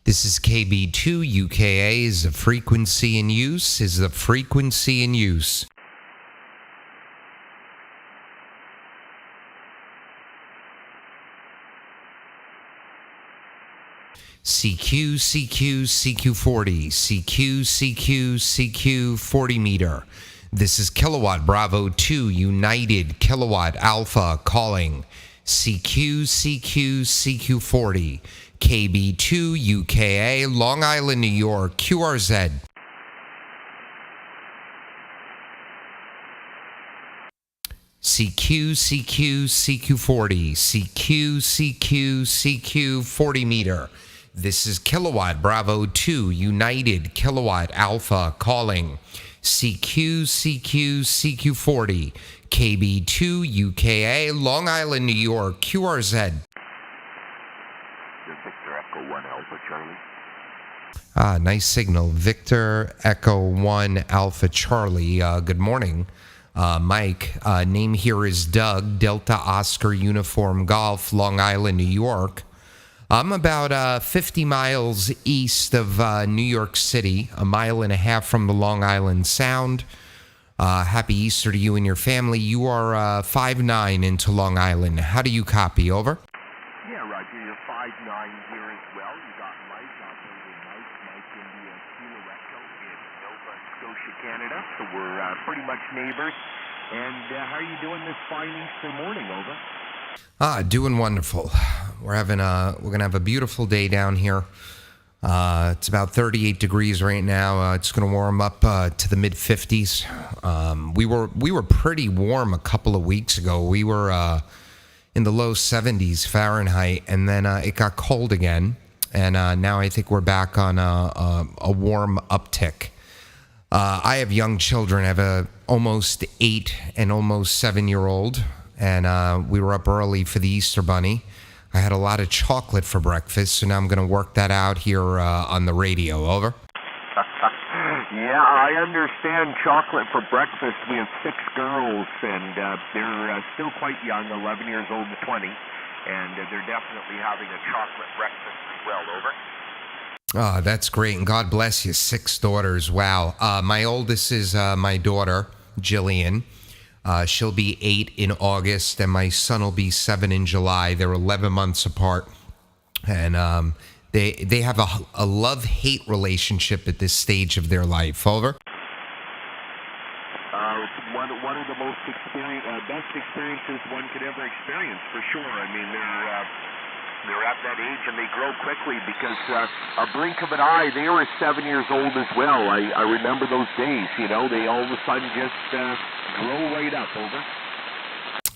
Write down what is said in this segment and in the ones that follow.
This is KB2 UKA. Is the frequency in use? Is the frequency in use? CQ, CQ, CQ40, CQ, CQ, CQ40 meter. This is Kilowatt Bravo 2 United Kilowatt Alpha calling CQ, CQ, CQ40, KB2 UKA, Long Island, New York, QRZ. CQ, CQ, CQ40, CQ, CQ, CQ40 meter. This is Kilowatt Bravo 2 United Kilowatt Alpha calling CQ, CQ, CQ40, KB2 UKA, Long Island, New York, QRZ. Victor Echo 1 Alpha Charlie. Nice signal. Victor Echo 1 Alpha Charlie. Good morning. Mike, name here is Doug, Delta Oscar Uniform Golf, Long Island, New York. I'm about 50 miles east of New York City, a mile and a half from the Long Island Sound. Happy Easter to you and your family. You are 5'9" into Long Island. How do you copy? Over? Yeah, Roger, you're 5'9" here as well. You got Mike operating Mike India Kilo Echo in Nova Scotia, Canada. So we're pretty much neighbors. And how are you doing this fine Easter morning? Over. Doing wonderful. We're gonna have a beautiful day down here. It's about 38 degrees right now. It's gonna warm up to the mid 50s. We were pretty warm a couple of weeks ago. We were in the low 70s Fahrenheit, and then it got cold again. And now I think we're back on a warm uptick. I have young children. I have a almost 8 and almost 7-year-old. And we were up early for the Easter Bunny. I had a lot of chocolate for breakfast, so now I'm going to work that out here on the radio. Over? Yeah, I understand chocolate for breakfast. We have 6 girls, and they're still quite young, 11 years old to 20, and they're definitely having a chocolate breakfast as well. Over? Oh, that's great, and God bless you. 6 daughters. Wow. My oldest is my daughter, Jillian. She'll be 8 in August, and my son will be 7 in July. They're 11 months apart, and they have a love-hate relationship at this stage of their life. Over? One of the most best experiences one could ever experience, for sure. I mean, they're at that age, and they grow quickly because a blink of an eye, they were 7 years old as well. I remember those days, you know. They all of a sudden just grow right up. Over?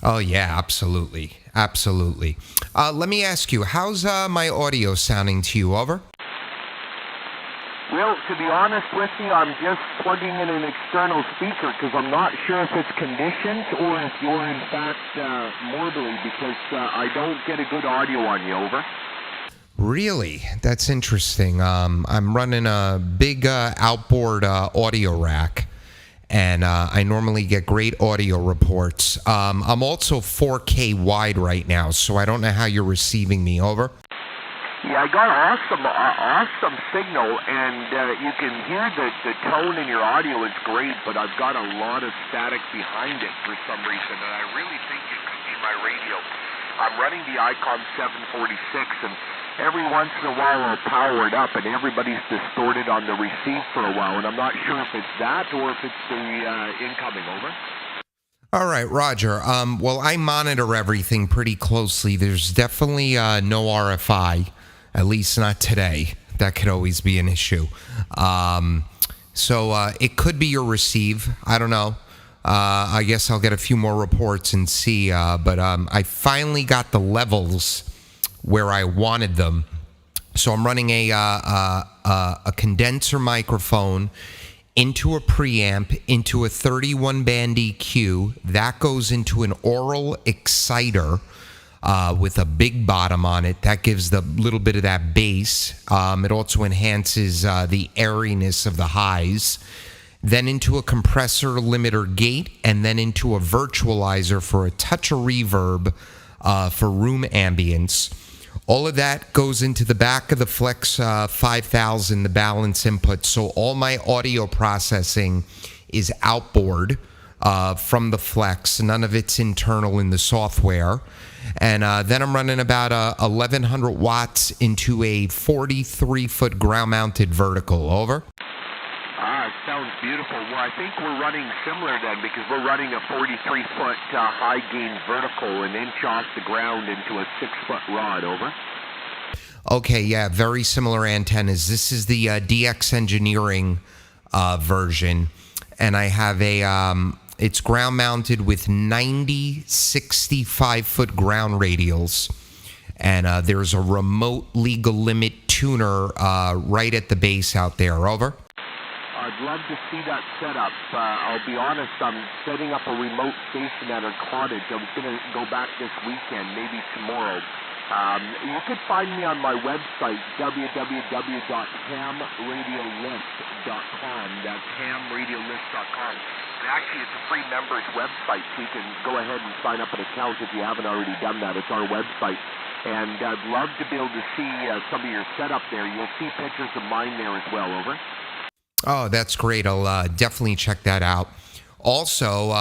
Oh, yeah, absolutely. Absolutely. Let me ask you, how's my audio sounding to you? Over? Well, to be honest with you, I'm just plugging in an external speaker because I'm not sure if it's conditioned or if you're in fact morbidly, because I don't get a good audio on you. Over? Really? That's interesting. I'm running a big outboard audio rack, and I normally get great audio reports. I'm also 4K wide right now, so I don't know how you're receiving me. Over? Yeah, I got awesome signal, and you can hear the tone in your audio is great, but I've got a lot of static behind it for some reason, and I really think it could be my radio. I'm running the Icon 746, and every once in a while I'll power it up, and everybody's distorted on the receive for a while, and I'm not sure if it's that or if it's the incoming. Over? All right, Roger. Well, I monitor everything pretty closely. There's definitely no RFI. At least not today. That could always be an issue. So it could be your receive. I don't know. I guess I'll get a few more reports and see. But I finally got the levels where I wanted them. So I'm running a condenser microphone into a preamp, into a 31 band EQ. That goes into an oral exciter with a big bottom on it. That gives the little bit of that bass. It also enhances the airiness of the highs. Then into a compressor limiter gate, and then into a virtualizer for a touch of reverb for room ambience. All of that goes into the back of the Flex 5000, the balance input. So all my audio processing is outboard from the Flex. None of it's internal in the software. And then I'm running about 1,100 watts into a 43-foot ground-mounted vertical. Over. Sounds beautiful. Well, I think we're running similar then, because we're running a 43-foot high gain vertical, an inch off the ground into a 6-foot rod. Over. Okay, yeah, very similar antennas. This is the DX Engineering version, and I have it's ground mounted with 90 65-foot ground radials, and there's a remote legal limit tuner right at the base out there. Over. I'd love to see that setup. I'll be honest, I'm setting up a remote station at our cottage. I was going to go back this weekend, maybe tomorrow. You could find me on my website, www.hamradiolist.com. That's hamradiolist.com. And actually, it's a free members website, so you can go ahead and sign up an account if you haven't already done that. It's our website. And I'd love to be able to see some of your setup there. You'll see pictures of mine there as well. Over. Oh, that's great. I'll definitely check that out. Also,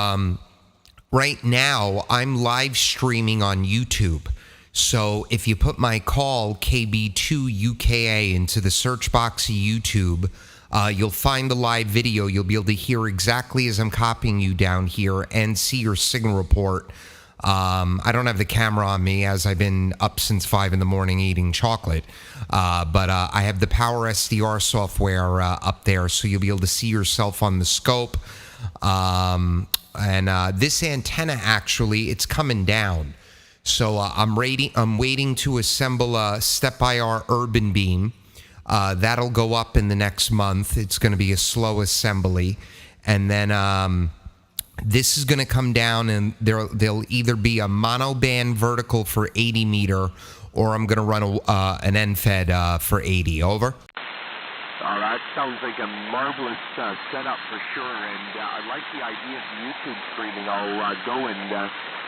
right now, I'm live streaming on YouTube. So if you put my call, KB2UKA, into the search box of YouTube, you'll find the live video. You'll be able to hear exactly as I'm copying you down here and see your signal report. I don't have the camera on me, as I've been up since 5 in the morning eating chocolate. But I have the Power SDR software up there, so you'll be able to see yourself on the scope. And this antenna, actually, it's coming down. So I'm waiting to assemble a Step-IR Urban Beam. That'll go up in the next month. It's going to be a slow assembly. And then this is going to come down, and there'll either be a monoband vertical for 80 meter, or I'm going to run an NFED for 80. Over. That sounds like a marvelous setup for sure, and I like the idea of YouTube streaming. I'll go and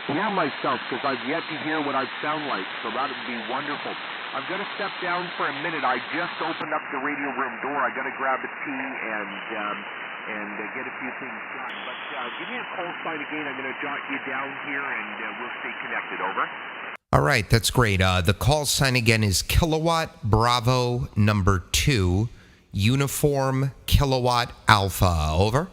hear myself, because I've yet to hear what I sound like, so that would be wonderful. I'm going to step down for a minute. I just opened up the radio room door. I got to grab a tea and get a few things done. But give me a call sign again. I'm going to jot you down here, and we'll stay connected. Over. All right, that's great. The call sign again is Kilowatt Bravo number 2, Uniform Kilowatt Alpha. Over.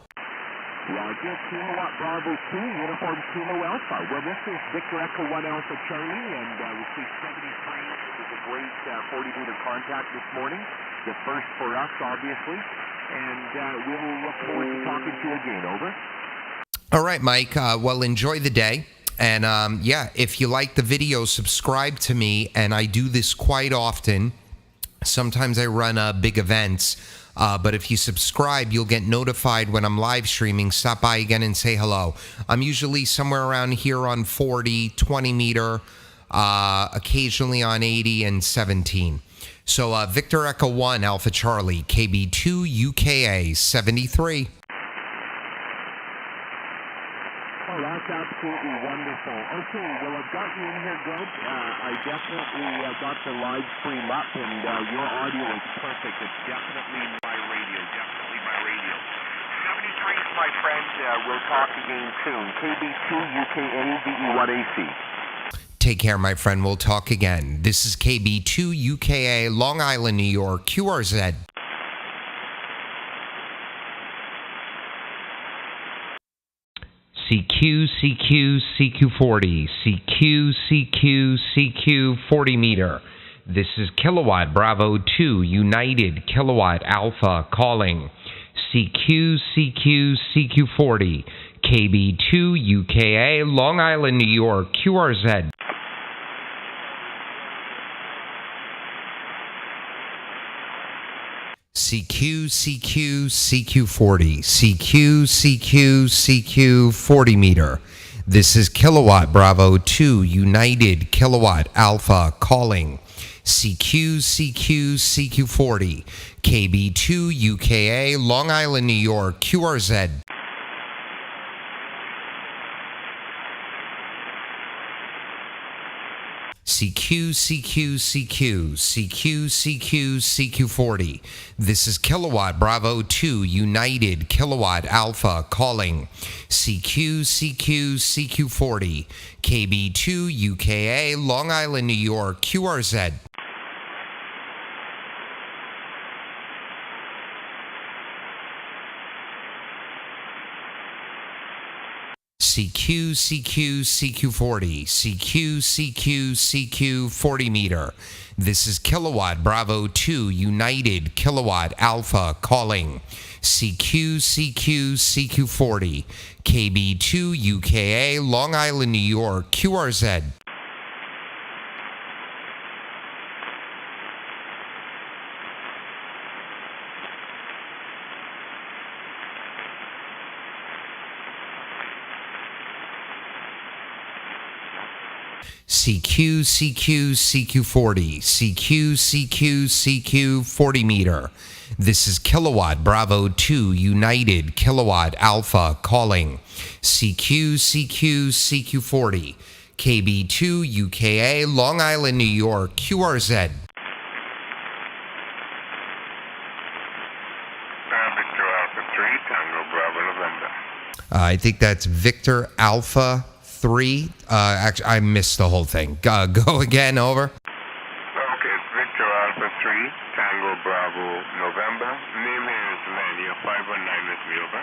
Roger, Kilowatt Bravo 2, Uniform Kilo Alpha. Well, this is Victor Echo 1 Alpha Charlie, and we see 73. It was a great 40-meter contact this morning. The first for us, obviously. And we'll look forward to talking to you again. Over. All right, Mike. Well, enjoy the day. And yeah, if you like the video, subscribe to me. And I do this quite often. Sometimes I run big events. But if you subscribe, you'll get notified when I'm live streaming. Stop by again and say hello. I'm usually somewhere around here on 40, 20 meter, occasionally on 80 and 17. So Victor Echo 1 Alpha Charlie, KB2 UKA 73. Oh, that's absolutely wonderful. Okay, well, I've got you in here, Greg. I definitely got the live stream up, and your audio is perfect. It's definitely my radio, 73, my friend. We'll talk again soon. KB2 UKA VE1AC. Take care, my friend. We'll talk again. This is KB2 UKA, Long Island, New York, QRZ. CQ, CQ, CQ40, CQ, CQ, CQ 40 meter. This is Kilowatt Bravo 2, United Kilowatt Alpha calling. CQ, CQ, CQ40, KB2 UKA, Long Island, New York, QRZ. CQ, CQ, CQ40, CQ, CQ, CQ 40 meter. This is Kilowatt Bravo 2, United Kilowatt Alpha calling. CQ, CQ, CQ40, KB2 UKA, Long Island, New York, QRZ. CQ, CQ, CQ, CQ, CQ, CQ40. This is Kilowatt Bravo 2 United Kilowatt Alpha calling. CQ, CQ, CQ40. KB2 UKA Long Island, New York, QRZ. CQ, CQ, CQ40, CQ, CQ, CQ 40 meter. This is Kilowatt Bravo 2 United Kilowatt Alpha calling. CQ, CQ, CQ40, KB2 UKA Long Island, New York, QRZ. CQ, CQ, CQ40, CQ, CQ, CQ 40 meter. This is Kilowatt Bravo 2 United Kilowatt Alpha calling. CQ, CQ, CQ40, KB2 UKA Long Island, New York, QRZ. Victor Alpha 3, Tango Bravo November. I think that's Victor Alpha 3. Actually, I missed the whole thing. Go again, over. Okay, it's Victor Alpha 3, Tango Bravo November. Name here is Len. You're 519 with me, over.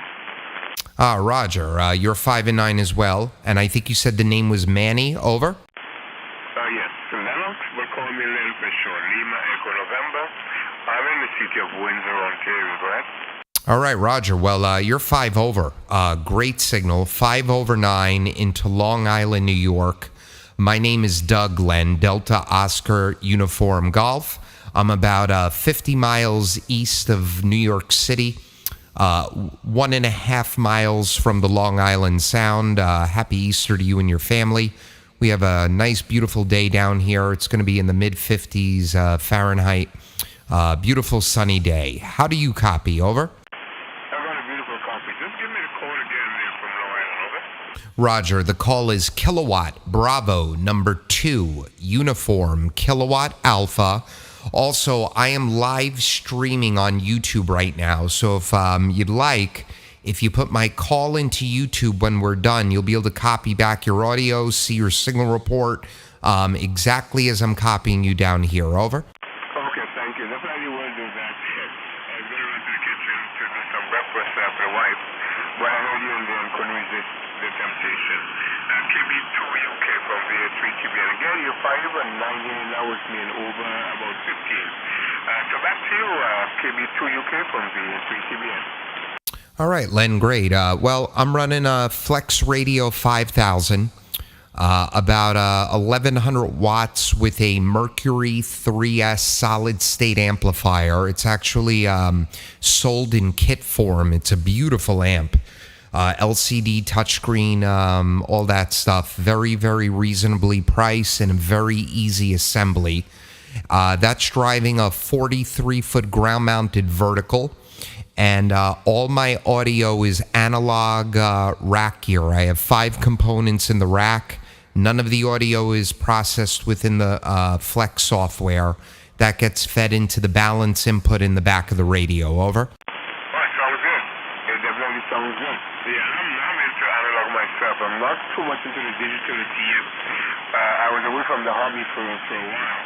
Roger. You're 5 and 9 as well. And I think you said the name was Manny, over. Yes, Lennox, but call me Len for short. Lima Echo November. I'm in the city of Windsor, Ontario, right? All right, Roger. Well, you're 5 over. Great signal. 5 over 9 into Long Island, New York. My name is Doug Len, Delta Oscar Uniform Golf. I'm about 50 miles east of New York City, 1.5 miles from the Long Island Sound. Happy Easter to you and your family. We have a nice, beautiful day down here. It's going to be in the mid-50s Fahrenheit. Beautiful sunny day. How do you copy? Over. Roger, the call is Kilowatt Bravo number 2 Uniform Kilowatt Alpha. Also, I am live streaming on YouTube right now, so if you'd like, if you put my call into YouTube when we're done, you'll be able to copy back your audio, see your signal report exactly as I'm copying you down here. Over. Okay, thank you. Definitely will do that. I'm going to run to the kitchen to do some breakfast for the wife, but I heard you and then couldn't resist the temptation. KB2 UK from the 3TB. And again, you're 5 and 9 here now with me and over about 15. So back to you, KB2 UK from the 3TB. All right, Len, great. Well, I'm running a Flex Radio 5000, about 1100 watts with a Mercury 3S solid-state amplifier. It's actually sold in kit form. It's a beautiful amp. LCD touchscreen, all that stuff. Very, very reasonably priced and a very easy assembly. That's driving a 43-foot ground-mounted vertical. And all my audio is analog rack gear. I have 5 components in the rack. None of the audio is processed within the Flex software. That gets fed into the balance input in the back of the radio. Over. Sounds good. It definitely sounds good. Yeah, I'm into analog myself. I'm not too much into the digital yet. I was away from the hobby for a while.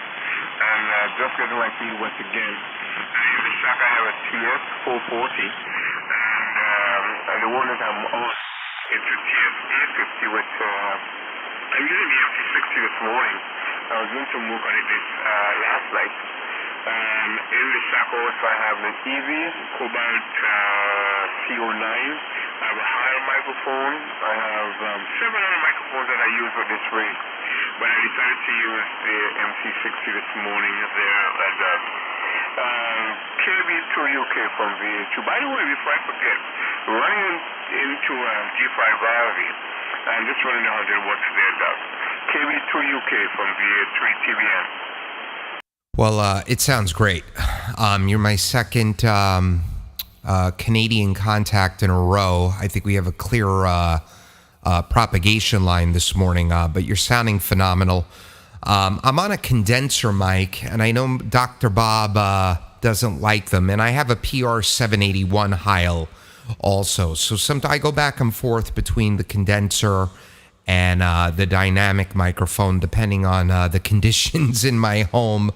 And just getting my feet wet again. In the shack I have a TS 440. And the one that I'm on into TS 850 with I'm using the MT60 this morning. I was doing some work on it last night. In the shack also I have an EV Cobalt CO9. I have a Heil microphone. I have 7 other microphones that I use for this rig. But I decided to use the MT60 this morning there at KB2 UK from VH2. By the way, before I forget, running into G5 RV, I'm just running 100 watts there, Doug. KB2 UK from VH3 TBN. Well, it sounds great. You're my second Canadian contact in a row. I think we have a clear propagation line this morning, but you're sounding phenomenal. I'm on a condenser mic, and I know Dr. Bob doesn't like them, and I have a PR781 Heil also. So sometimes I go back and forth between the condenser and the dynamic microphone, depending on the conditions in my home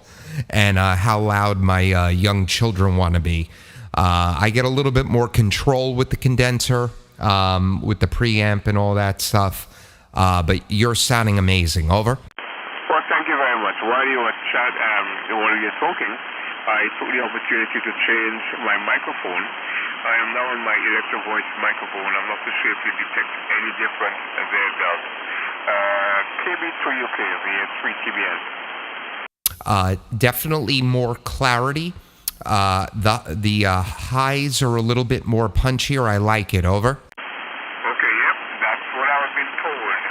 and how loud my young children want to be. I get a little bit more control with the condenser, with the preamp and all that stuff. But you're sounding amazing. Over. Well, thank you very much. While you were while you were talking, I took the opportunity to change my microphone. I am now on my electro voice microphone. I'm not too sure if you detect any difference there, Doug. KB2UK via 3 TBN. Definitely more clarity. The highs are a little bit more punchier. I like it. Over. Okay, yep, that's what I was being told.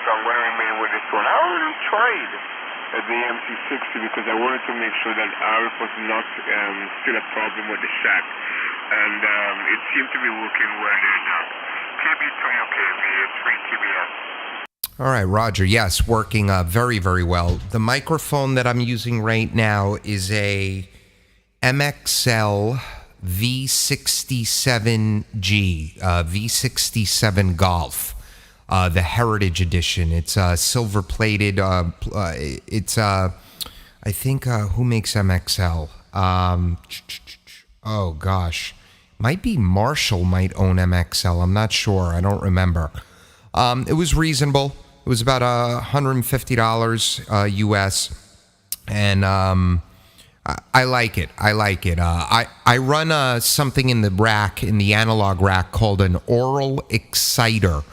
So I'm going to remain with this one. I already tried the MC60 because I wanted to make sure that RF was not still a problem with the shack. And it seemed to be working well there now. KB2UK via 3 TBN. All right, Roger. Yes, working very, very well. The microphone that I'm using right now is a MXL V67G, V67 Golf, the Heritage Edition. It's silver plated. It's I think who makes MXL? Oh gosh, might be Marshall. Might own MXL. I'm not sure. I don't remember. It was reasonable. It was about $150 US, and I like it. I like it. I run something in the rack, in the analog rack, called an Oral Exciter.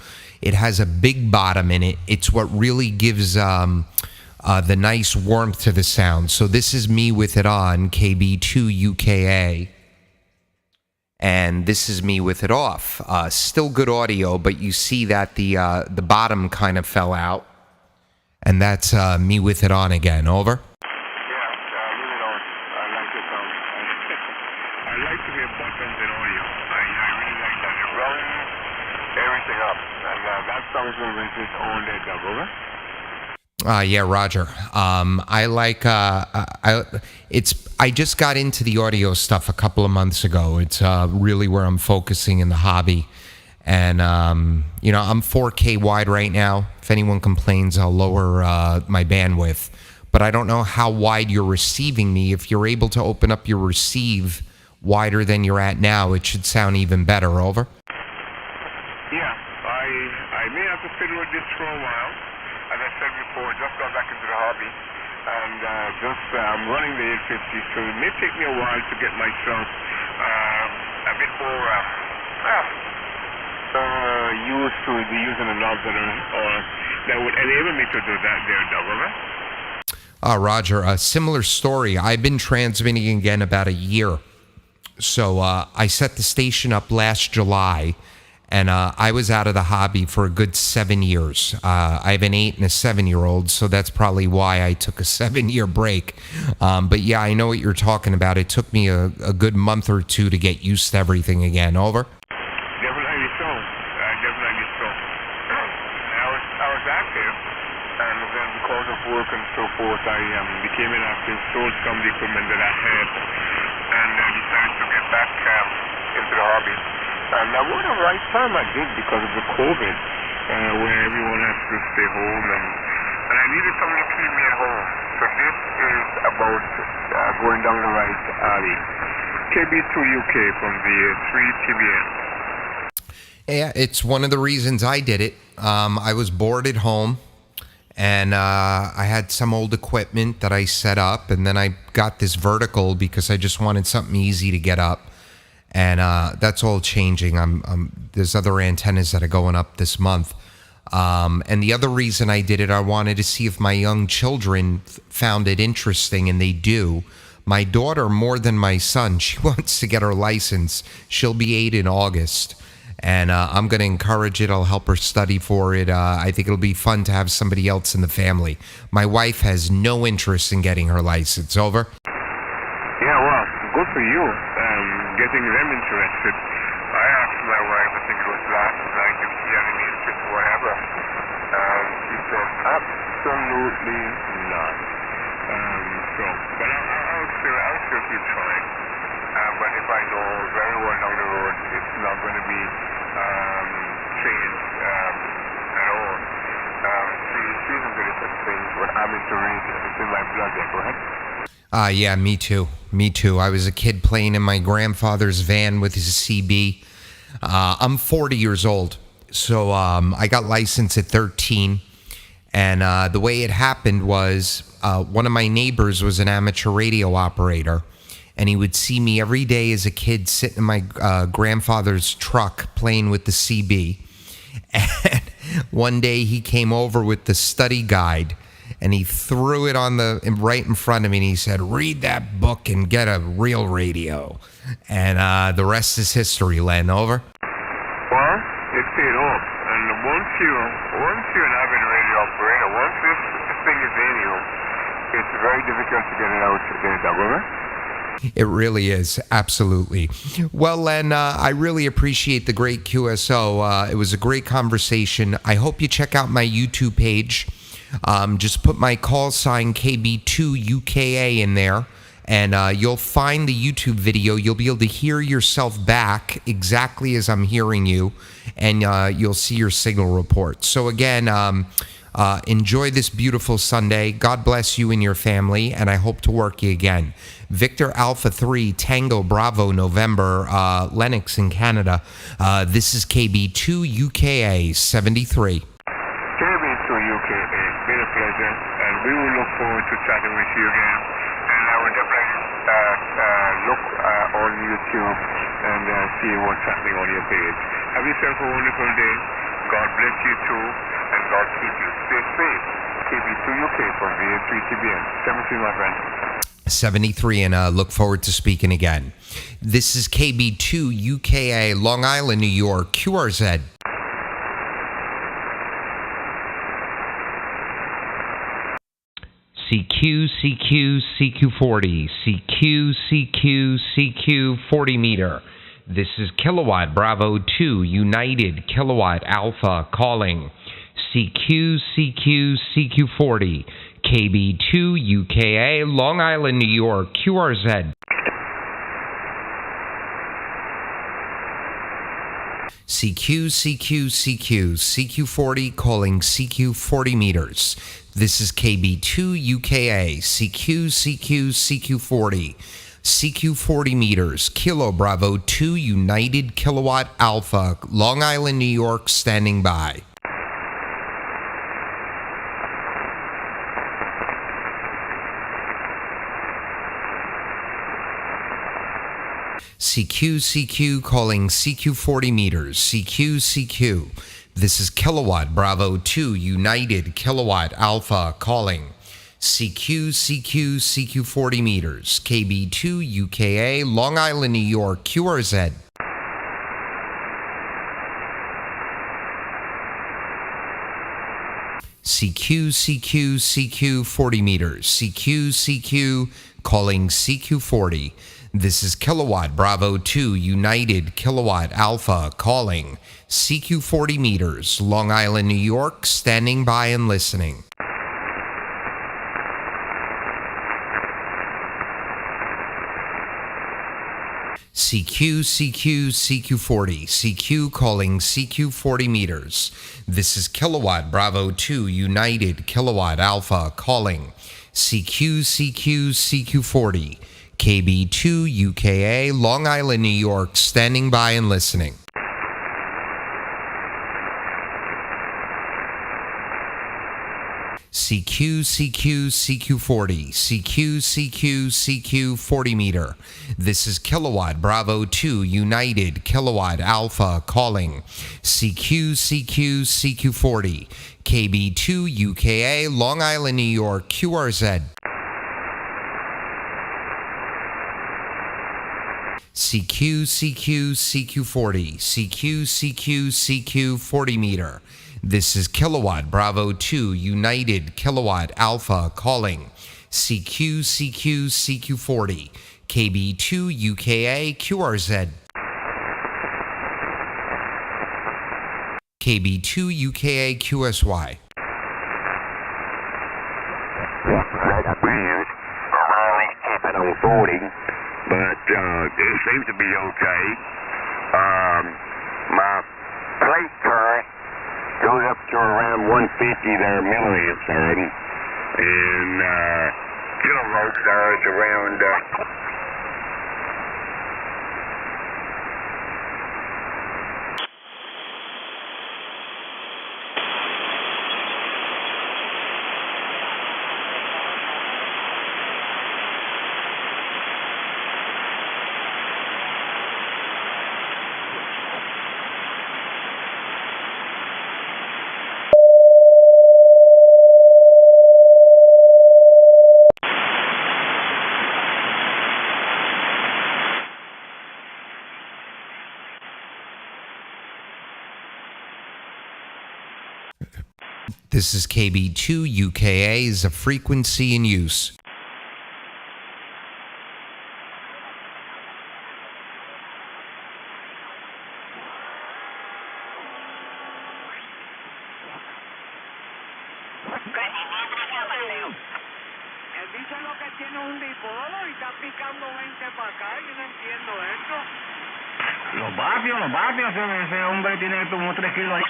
It has a big bottom in it. It's what really gives the nice warmth to the sound. So this is me with it on, KB2UKA. And this is me with it off. Still good audio, but you see that the bottom kind of fell out. And that's me with it on again. Over. I like to be a buttons in audio. I really like that. It rounds everything up. And that sounds going to be just on there, double, right? Yeah, Roger. I like. I just got into the audio stuff a couple of months ago. It's really where I'm focusing in the hobby, and I'm 4K wide right now. If anyone complains, I'll lower my bandwidth. But I don't know how wide you're receiving me. If you're able to open up your receive wider than you're at now, it should sound even better. Over. Yeah, I may have to fiddle with this for a while. As I said before, just got back into the hobby, and I'm running the 850, so it may take me a while to get myself a bit more used to using the knobs that would enable me to do that there, double, right? Roger, a similar story. I've been transmitting again about a year. So I set the station up last July, and I was out of the hobby for a good 7 years. I have an 8 and a 7-year-old, so that's probably why I took a 7-year break. But yeah, I know what you're talking about. It took me a good month or two to get used to everything again. Over. Definitely so. Definitely so. I was active, and then because of work and so forth, I became inactive, sold some of the equipment that I had, and decided to get back into the hobby. And that was the right time I did because of the COVID, where everyone has to stay home, and I needed someone to keep me at home. So this is about going down the right alley. KB2UK from the 3 TBN. Yeah, it's one of the reasons I did it. I was bored at home, and I had some old equipment that I set up, and then I got this vertical because I just wanted something easy to get up. And that's all changing. There's other antennas that are going up this month. And the other reason I did it, I wanted to see if my young children found it interesting, and they do. My daughter, more than my son, she wants to get her license. She'll be 8 in August. And I'm going to encourage it. I'll help her study for it. I think it'll be fun to have somebody else in the family. My wife has no interest in getting her license. Over. Yeah, well, good for you. Getting them interested. I asked my wife, I think it was last night, if she had any interest or whatever. She said, Absolutely not. But I'll still keep trying. But if I know very well down the road, it's not going to be changed at all. Season to different things, but I'm into radio. It's in my blood there. Go ahead. Yeah, me too. Me too. I was a kid playing in my grandfather's van with his CB. I'm 40 years old, so I got licensed at 13. And the way it happened was one of my neighbors was an amateur radio operator, and he would see me every day as a kid sitting in my grandfather's truck playing with the CB. And one day he came over with the study guide, and he threw it on right in front of me, and he said, "Read that book and get a real radio." And the rest is history, Len. Over. Well, it paid off. And once you're an avid radio operator, once this thing is in you, it's very difficult to get it out again. Over. It really is. Absolutely. Well, Len, I really appreciate the great QSO. It was a great conversation. I hope you check out my YouTube page. Just put my call sign KB2UKA in there, and you'll find the YouTube video. You'll be able to hear yourself back exactly as I'm hearing you, and you'll see your signal report. So again, enjoy this beautiful Sunday. God bless you and your family, and I hope to work you again. Victor Alpha 3 Tango Bravo November, Lennox in Canada. This is KB2 UKA 73. KB2 UKA, been a pleasure, and we will look forward to chatting with you again. And I will definitely look on YouTube and see what's happening on your page. Have yourself a wonderful day. God bless you too, and God keep you. Stay safe. KB2 UK from VA3TBN. 73, my friend. 73, and look forward to speaking again. This is KB2 UKA, Long Island, New York, QRZ. CQ, CQ, CQ40, CQ, CQ, CQ 40 meter. This is Kilowatt Bravo 2, United Kilowatt Alpha calling. CQ, CQ, CQ40. KB2 UKA, Long Island, New York, QRZ. CQ, CQ, CQ, CQ40 calling CQ 40 meters. This is KB2 UKA, CQ, CQ, CQ40. CQ 40 meters, Kilo Bravo 2 United Kilowatt Alpha, Long Island, New York, standing by. CQ, CQ, calling CQ 40 meters, CQ, CQ. This is Kilowatt Bravo 2 United Kilowatt Alpha calling. CQ, CQ, CQ 40 meters, KB2 UKA, Long Island, New York, QRZ. CQ, CQ, CQ 40 meters, CQ, CQ, calling CQ 40. This is Kilowatt Bravo 2 United Kilowatt Alpha calling CQ 40 meters, Long Island, New York, standing by and listening. CQ, CQ, CQ40, CQ calling CQ 40 meters. This is Kilowatt Bravo 2 United Kilowatt Alpha calling CQ, CQ, CQ40. KB2 UKA, Long Island, New York, standing by and listening. CQ, CQ, CQ40, CQ, CQ, CQ 40 meter. This is Kilowatt Bravo 2 United Kilowatt Alpha calling CQ, CQ, CQ40. KB2 UKA, Long Island, New York, QRZ. CQ, CQ, CQ40, CQ, CQ, CQ 40 meter. This is Kilowatt Bravo 2 United Kilowatt Alpha calling CQ, CQ, CQ40, KB2 UKA, QRZ. KB2 UKA, QSY. but it seems to be okay. My plate current goes up to around 150 there milliamps already, and kilovolts there is around. This is KB2 UKA is a frequency in use. Dice lo que tiene un dipolo y está picando 20 para acá. Yo no entiendo esto. Los vatios, ese hombre tiene como 3 kilos ahí.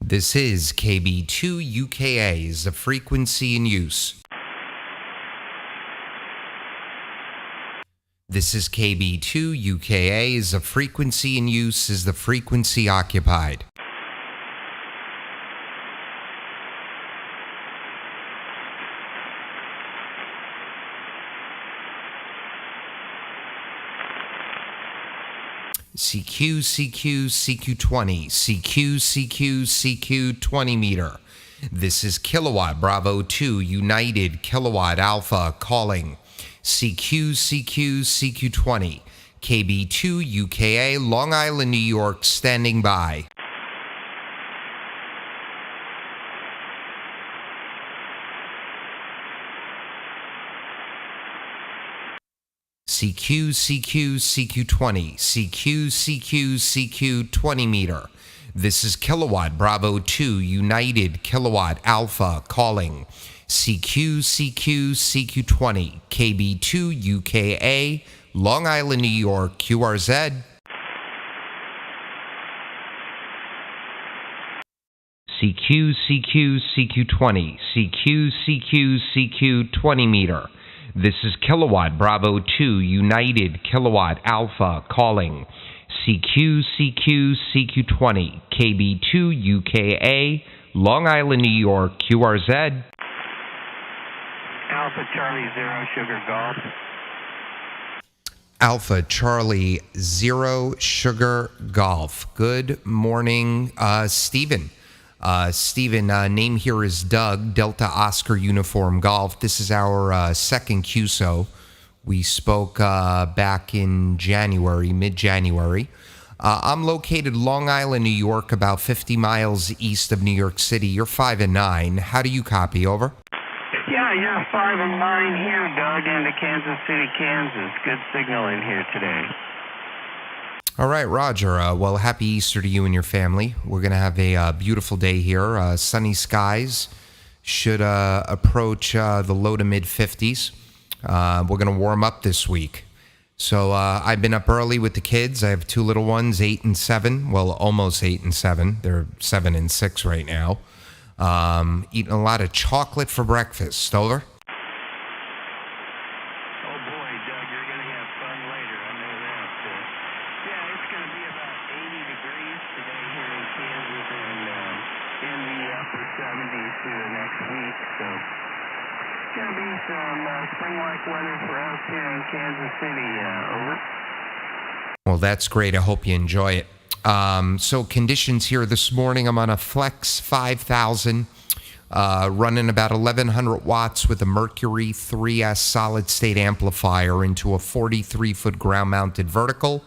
This is KB2 UKA is a frequency in use. This is KB2 UKA is a frequency in use is the frequency occupied. CQ, CQ, CQ20, CQ, CQ, CQ20 meter. This is Kilowatt Bravo 2 United Kilowatt Alpha calling. CQ, CQ, CQ20, KB2 UKA, Long Island, New York, standing by. CQ, CQ, CQ20, CQ, CQ, CQ20 meter. This is Kilowatt Bravo 2 United Kilowatt Alpha calling. CQ, CQ, CQ20, KB2 UKA, Long Island, New York, QRZ. CQ, CQ, CQ20, CQ, CQ, CQ20 meter. This is Kilowatt Bravo 2 United Kilowatt Alpha calling. CQ, CQ, CQ20, KB2 UKA, Long Island, New York, QRZ. Alpha Charlie 0 Sugar Golf. Alpha Charlie 0 Sugar Golf. Good morning, Stephen. Stephen, name here is Doug, Delta Oscar Uniform Golf. This is our second QSO. We spoke back in January, mid-January. I'm located Long Island, New York, about 50 miles east of New York City. You're 5 and 9. How do you copy? Over? Yeah, 5 and 9 here, Doug, into Kansas City, Kansas. Good signal in here today. All right, Roger. Well, happy Easter to you and your family. We're going to have a beautiful day here. Sunny skies should approach the low to mid 50s. We're going to warm up this week. So I've been up early with the kids. I have two little ones, 8 and 7. Well, almost 8 and 7. They're 7 and 6 right now. Eating a lot of chocolate for breakfast. Over? Oh boy, Doug, you're going to have fun later. I know that. Yeah, it's going to be about 80 degrees today here in Kansas and in the upper 70s through the next week. So it's going to be some spring-like weather for us here in Kansas City. Over. Well, that's great. I hope you enjoy it. So conditions here this morning, I'm on a Flex 5000, running about 1100 watts with a Mercury 3S solid state amplifier into a 43-foot ground mounted vertical.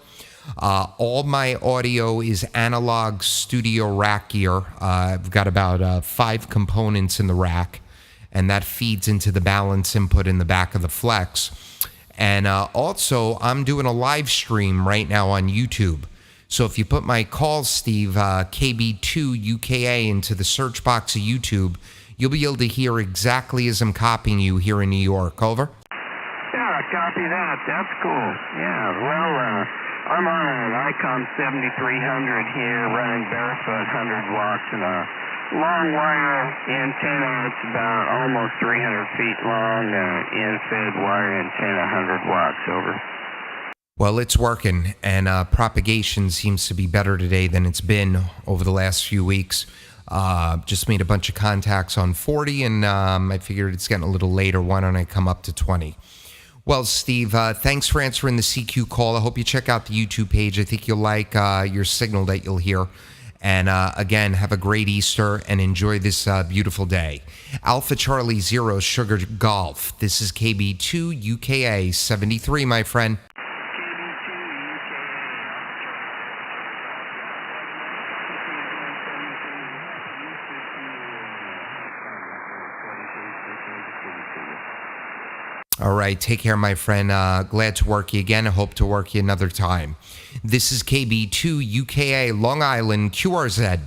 All my audio is analog studio rack gear. I've got about 5 components in the rack, and that feeds into the balance input in the back of the Flex. And also, I'm doing a live stream right now on YouTube. So if you put my call, Steve, KB2UKA, into the search box of YouTube, you'll be able to hear exactly as I'm copying you here in New York. Over? Yeah, copy that. That's cool. Yeah, well, I'm on an ICOM 7300 here, running barefoot 100 watts and a long wire antenna. It's about almost 300 feet long, in-fed wire antenna, 100 watts. Over. Well, it's working, and propagation seems to be better today than it's been over the last few weeks. Just made a bunch of contacts on 40, and I figured it's getting a little later. Why don't I come up to 20? Well, Steve, thanks for answering the CQ call. I hope you check out the YouTube page. I think you'll like your signal that you'll hear. And again, have a great Easter and enjoy this beautiful day. Alpha Charlie 0 Sugar Golf. This is KB2 UKA 73, my friend. All right, take care, my friend. Glad to work you again. I hope to work you another time. This is KB2 UKA Long Island QRZ.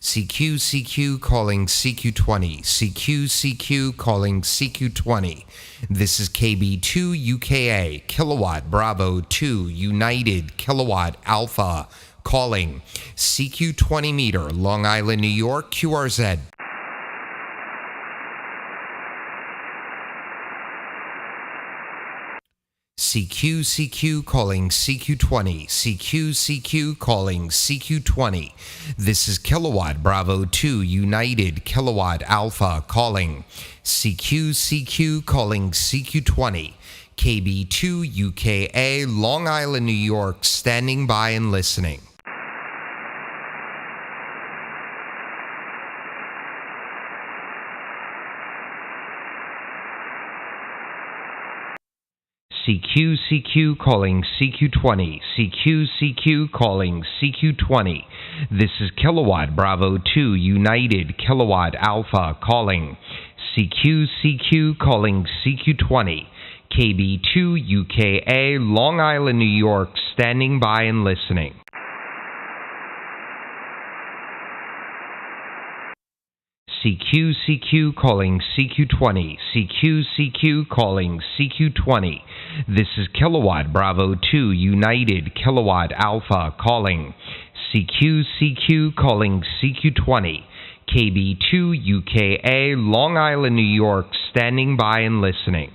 CQ calling CQ20. CQ calling CQ20. This is KB2 UKA Kilowatt Bravo 2 United Kilowatt Alpha calling CQ20 meter Long Island, New York QRZ. CQ calling CQ20. CQ calling CQ20. This is Kilowatt Bravo 2 United Kilowatt Alpha calling CQ calling CQ20. KB2 UKA Long Island, New York, standing by and listening. CQ calling CQ20. CQ calling CQ20. This is Kilowatt Bravo 2 United Kilowatt Alpha calling CQ calling CQ20. KB2 UKA Long Island, New York, standing by and listening. CQ calling CQ20. CQ calling CQ20. This is Kilowatt Bravo 2 United Kilowatt Alpha calling CQ calling CQ20. KB2 UKA Long Island, New York, standing by and listening.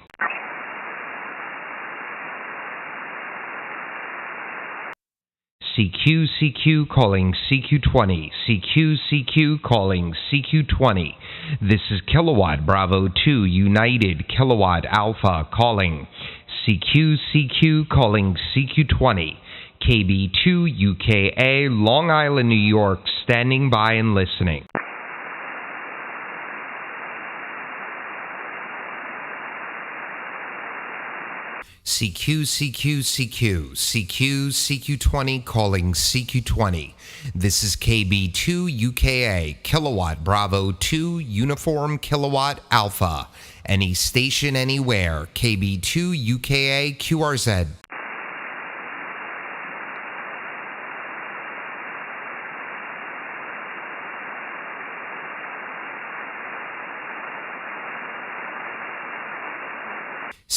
CQ calling CQ20. CQ calling CQ20. This is Kilowatt Bravo 2 United Kilowatt Alpha calling CQ calling CQ20. KB2 UKA Long Island, New York, standing by and listening. CQ20 calling CQ20. This is KB2 UKA Kilowatt Bravo 2 Uniform Kilowatt Alpha. Any station anywhere. KB2 UKA QRZ.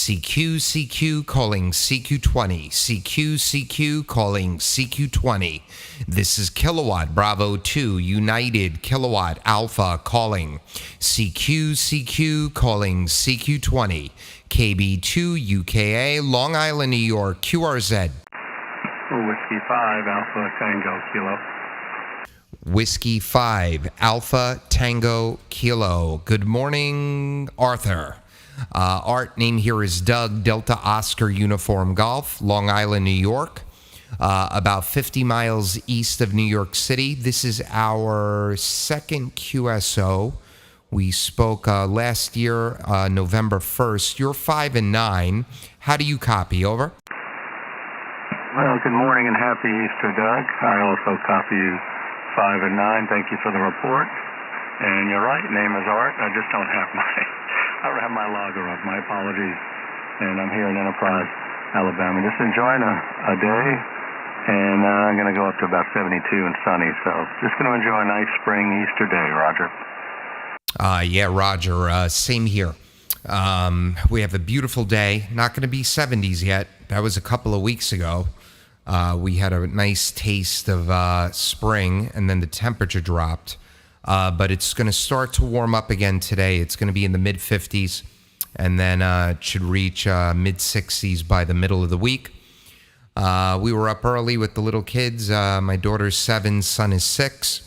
CQ calling CQ20. CQ calling CQ20. This is Kilowatt Bravo 2 United Kilowatt Alpha calling CQ calling CQ20. KB2 UKA Long Island, New York QRZ. Whiskey 5 Alpha Tango Kilo. Whiskey 5 Alpha Tango Kilo. Good morning, Arthur. Art name here is Doug, Delta Oscar Uniform Golf, Long Island, New York, about 50 miles east of New York City. This is our second QSO. We spoke last year, November 1st. You're 5 and 9. How do you copy? Over. Well, good morning and happy Easter, Doug. I also copy you 5 and 9. Thank you for the report. And you're right, name is Art. I just don't have my logger up. My apologies. And I'm here in Enterprise, Alabama. Just enjoying a day. And I'm going to go up to about 72 and sunny. So just going to enjoy a nice spring Easter day, Roger. Yeah, Roger. Same here. We have a beautiful day. Not going to be 70s yet. That was a couple of weeks ago. We had a nice taste of spring, and then the temperature dropped. But it's going to start to warm up again today. It's going to be in the mid-50s, and then it should reach mid-60s by the middle of the week. We were up early with the little kids. My daughter's 7, son is 6.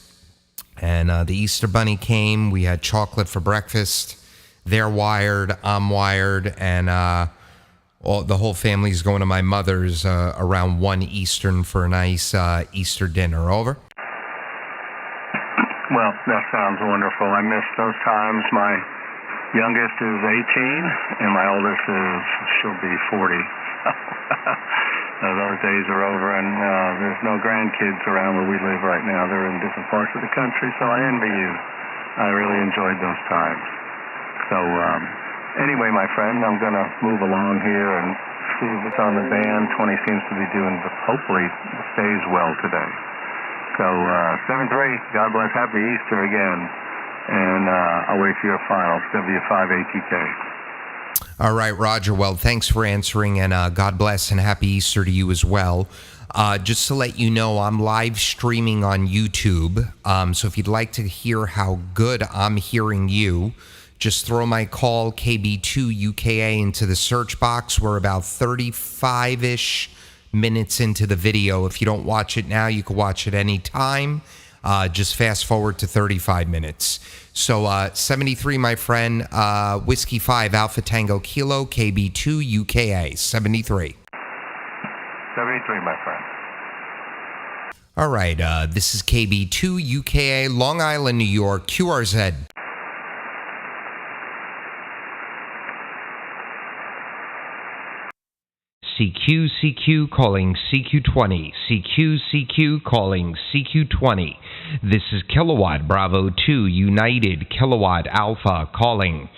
And the Easter Bunny came. We had chocolate for breakfast. They're wired. I'm wired. And the whole family's going to my mother's around 1 Eastern for a nice Easter dinner. Over. Well, that sounds wonderful. I miss those times. My youngest is 18, and my oldest she'll be 40. Those days are over, and there's no grandkids around where we live right now. They're in different parts of the country, so I envy you. I really enjoyed those times. So anyway, my friend, I'm going to move along here and see what's on the band. 20 seems to be doing, hopefully, stays well today. So 7-3, God bless, happy Easter again. And I'll wait for your finals, W5ATK. All right, Roger. Well, thanks for answering, and God bless and happy Easter to you as well. Just to let you know, I'm live streaming on YouTube. So if you'd like to hear how good I'm hearing you, just throw my call KB2UKA into the search box. We're about 35-ish minutes into the video. If you don't watch it now, you can watch it any time. Just fast forward to 35 minutes. So 73, my friend, Whiskey 5 Alpha Tango Kilo, KB2 UKA, 73. 73, my friend. All right, this is KB2 UKA, Long Island, New York, QRZ. CQ calling CQ20. CQ calling CQ20. This is Kilowatt Bravo 2 United Kilowatt Alpha calling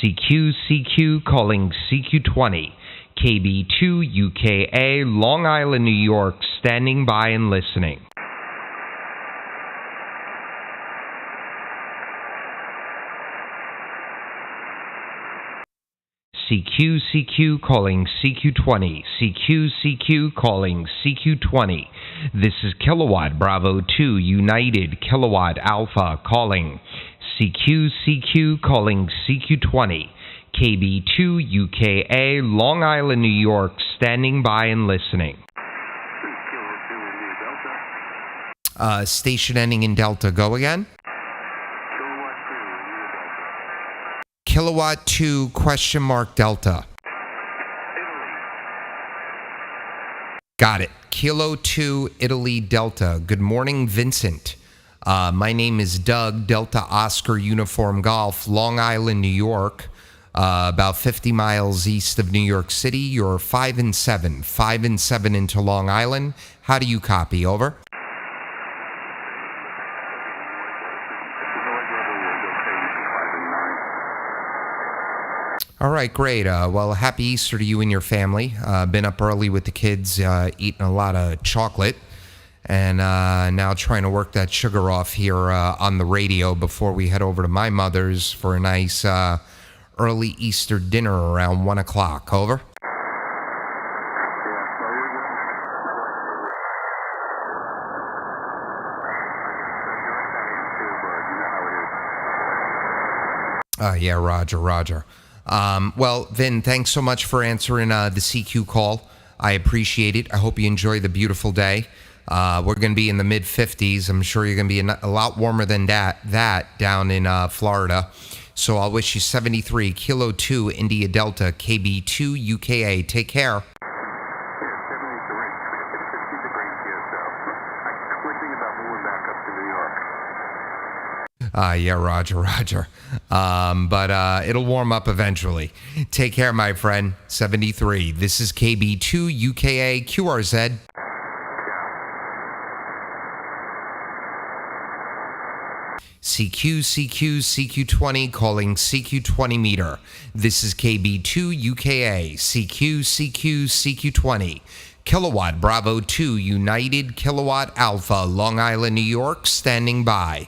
CQ calling CQ20. KB2 UKA Long Island, New York, standing by and listening. CQ calling CQ20. CQ calling CQ20. This is Kilowatt Bravo 2 United Kilowatt Alpha calling CQ calling CQ20. KB2 UKA Long Island, New York, standing by and listening. Station ending in Delta. Go again. Kilowatt 2 question mark Delta. Got it. Kilo 2 Italy Delta. Good morning, Vincent. My name is Doug, Delta Oscar Uniform Golf, Long Island, New York. About 50 miles east of New York City. You're 5 and 7. 5 and 7 into Long Island. How do you copy? Over. All right, great. Well, happy Easter to you and your family. Been up early with the kids, eating a lot of chocolate, and now trying to work that sugar off here on the radio before we head over to my mother's for a nice early Easter dinner around 1 o'clock. Over. Yeah, Roger. Well, Vin, thanks so much for answering the CQ call. I appreciate it. I hope you enjoy the beautiful day. We're going to be in the mid-50s. I'm sure you're going to be a lot warmer than that down in Florida. So I'll wish you 73, Kilo 2, India Delta, KB2, UKA. Take care. Yeah, Roger, Roger. But it'll warm up eventually. Take care, my friend. 73. This is KB2 UKA QRZ. CQ20 calling CQ20 meter. This is KB2 UKA CQ20 Kilowatt Bravo 2 United Kilowatt Alpha Long Island, New York standing by.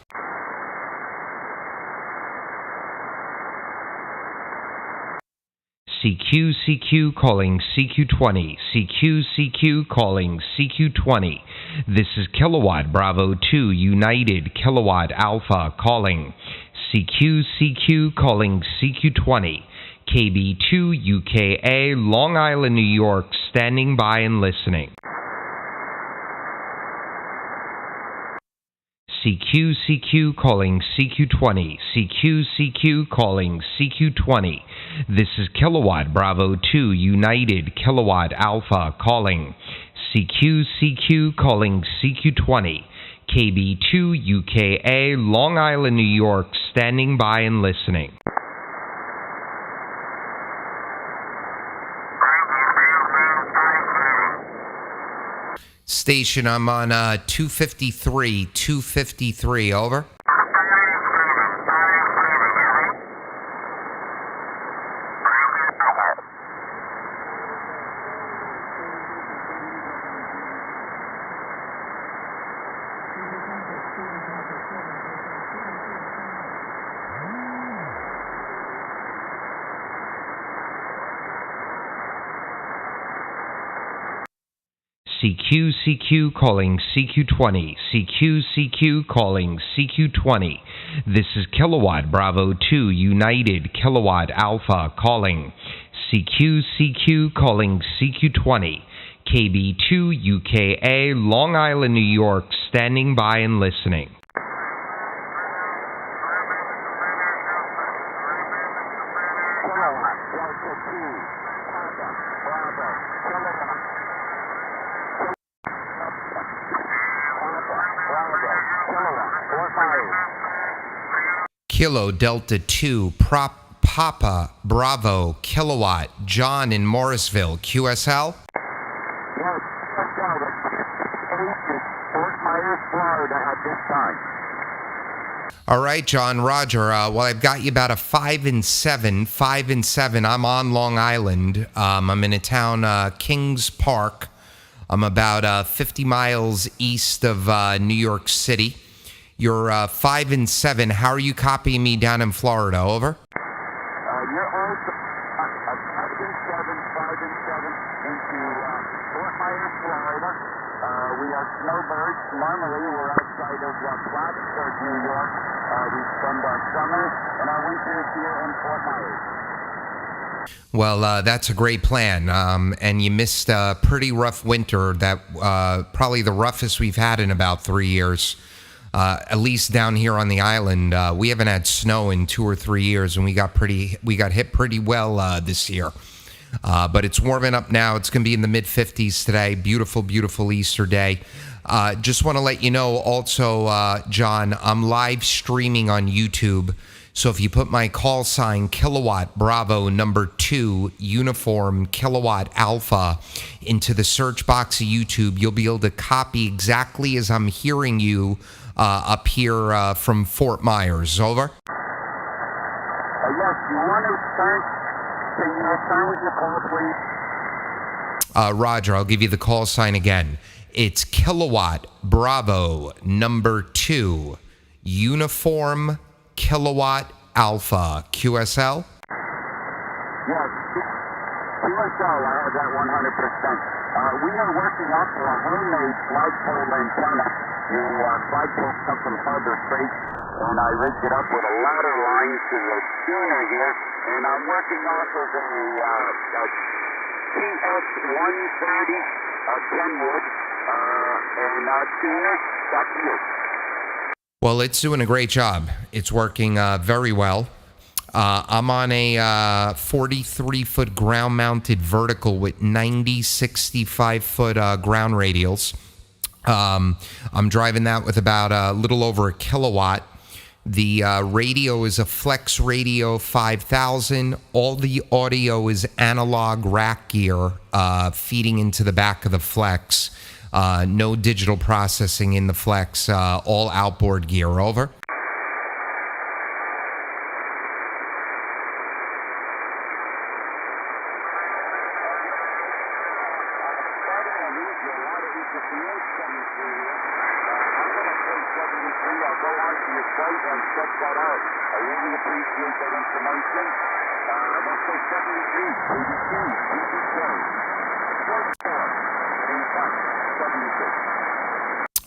CQ calling CQ20 CQ calling CQ20. This is Kilowatt Bravo 2 United Kilowatt Alpha calling CQ calling CQ20 KB2 UKA Long Island, New York standing by and listening. CQ calling CQ20 CQ calling CQ20. This is Kilowatt Bravo 2 United Kilowatt Alpha calling CQ calling CQ20 KB2 UKA Long Island, New York standing by and listening. Station, I'm on 253, over. CQ calling CQ20 CQ calling CQ20. This is Kilowatt Bravo 2 United Kilowatt Alpha calling CQ calling CQ20 KB2 UKA Long Island, New York standing by and listening. Kilo Delta 2 Papa Bravo Kilowatt John in Morrisville QSL. Yes, Fort Myers, Florida at this time. All right, John, Roger. Well, I've got you about a 5 and 7. 5 and 7. I'm on Long Island. I'm in a town, Kings Park. I'm about 50 miles east of New York City. You're 5 and 7. How are you copying me down in Florida? Over. You're also 5 and 7 into Fort Myers, Florida. We are snowbirds. Normally, we're outside of Plattsburgh, New York. We spend our summers and our winters here in Fort Myers. Well, that's a great plan. And you missed a pretty rough winter. That probably the roughest we've had in about 3 years. At least down here on the island, we haven't had snow in 2 or 3 years, and we got hit pretty well this year. But it's warming up now. It's going to be in the mid-50s today. Beautiful, beautiful Easter day. Just want to let you know also, John, I'm live streaming on YouTube. So if you put my call sign Kilowatt Bravo number 2 Uniform Kilowatt Alpha into the search box of YouTube, you'll be able to copy exactly as I'm hearing you up here from Fort Myers. Over. Yes, you want to start? Can you assign the call, please? Roger, I'll give you the call sign again. It's Kilowatt Bravo number 2 Uniform Kilowatt Alpha QSL. Yes, QSL, I have that 100%. We are working off of a homemade flagpole antenna. The flagpoles come from Harbor Freight, and I rigged it up with a ladder line to the schooner here, and I'm working off of a TS-130 Kenwood, and schooner, that's you. Well, it's doing a great job. It's working very well. I'm on a 43-foot ground-mounted vertical with 90 65-foot ground radials. I'm driving that with about a little over a kilowatt. The radio is a Flex Radio 5000. All the audio is analog rack gear feeding into the back of the Flex. No digital processing in the Flex. All outboard gear. Over.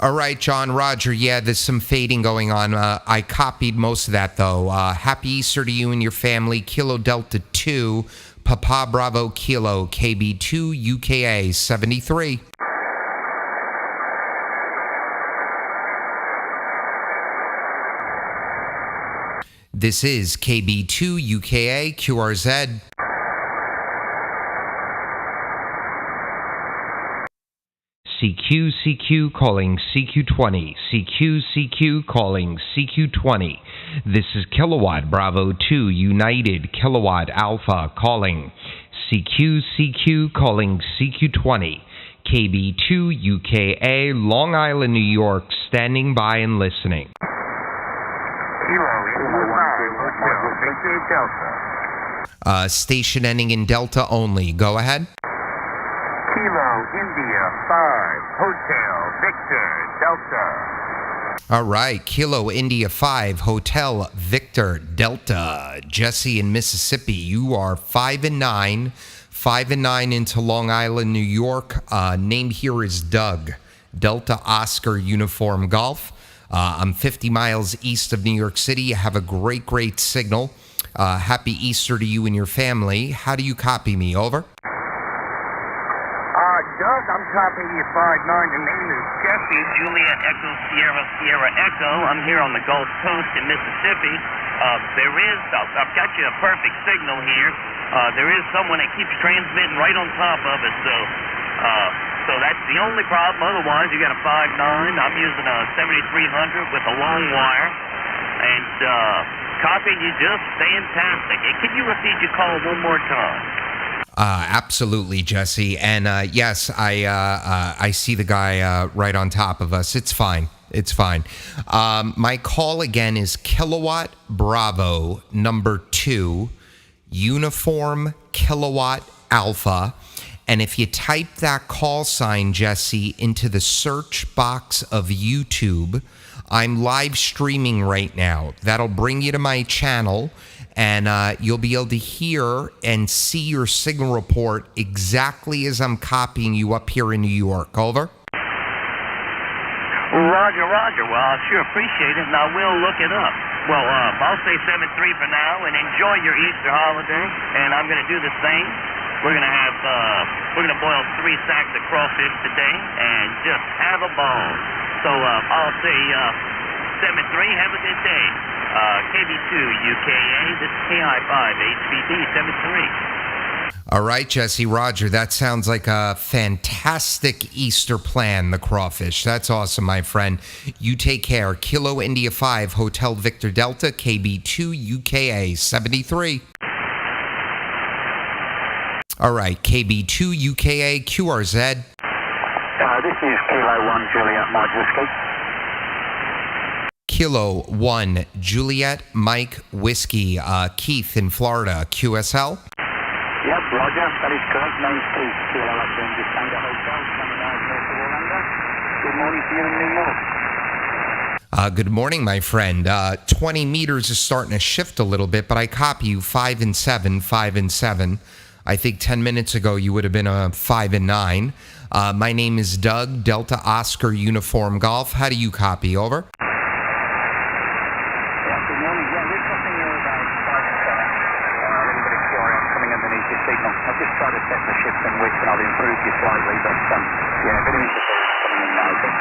All right, John, Roger. Yeah, there's some fading going on. I copied most of that, though. Happy Easter to you and your family. Kilo Delta 2, Papa Bravo Kilo, KB2 UKA 73. This is KB2 UKA QRZ. CQ calling CQ20. CQ calling CQ20. This is Kilowatt Bravo 2 United Kilowatt Alpha calling CQ calling CQ20. KB2 UKA Long Island, New York, standing by and listening. Station ending in Delta only. Go ahead. Kilo India 5 Hotel Victor Delta. All right, Kilo India 5 Hotel Victor Delta. Jesse in Mississippi, you are 5 and 9. 5 and 9 into Long Island, New York. Name here is Doug. Delta Oscar Uniform Golf. I'm 50 miles east of New York City. I have a great signal. Happy Easter to you and your family. How do you copy me? Over. Doug, I'm copying you 5-9. The name is Jesse, Juliet Echo Sierra Sierra Echo. I'm here on the Gulf Coast in Mississippi. I've got you a perfect signal here. There is someone that keeps transmitting right on top of us, so that's the only problem. Otherwise, you got a 5-9. I'm using a 7300 with a long wire, and copying you just fantastic. Can you repeat your call one more time? Absolutely, Jesse. And yes, I see the guy right on top of us. It's fine. It's fine. My call again is Kilowatt Bravo number 2, Uniform Kilowatt Alpha. And if you type that call sign, Jesse, into the search box of YouTube, I'm live streaming right now. That'll bring you to my channel, and you'll be able to hear and see your signal report exactly as I'm copying you up here in New York. Over. Roger. Well, I sure appreciate it, and I will look it up. Well, I'll say 7-3 for now, and enjoy your Easter holiday. And I'm going to do the same. We're going to boil 3 sacks of crawfish today, and just have a ball. So I'll say 7-3. Have a good day. KB2 UKA. This is KI5 HBD 7-3. All right, Jesse, Roger. That sounds like a fantastic Easter plan, the crawfish. That's awesome, my friend. You take care. Kilo India 5 Hotel Victor Delta KB2 UKA 73. All right, KB2 UKA QRZ. This is Kilo 1 Juliet Mike Whiskey. Kilo 1 Juliet Mike Whiskey. Keith in Florida, QSL. Yep, Roger. That is correct. Name's Keith. Kilo Alexander Tango Hotel, 29 north of Orlando. Good morning to you in New York. Good morning, my friend. 20 meters is starting to shift a little bit, but I copy you 5 and 7, 5 and 7. I think 10 minutes ago you would have been a 5 and 9. My name is Doug, Delta Oscar Uniform Golf. How do you copy? Over. Yeah, good morning. Yeah, we're talking here about 5 and 7. A little bit of QRM coming underneath your signal. I've just tried to set the shift and width, and I've improved you slightly, but yeah, a bit of interference coming in now, but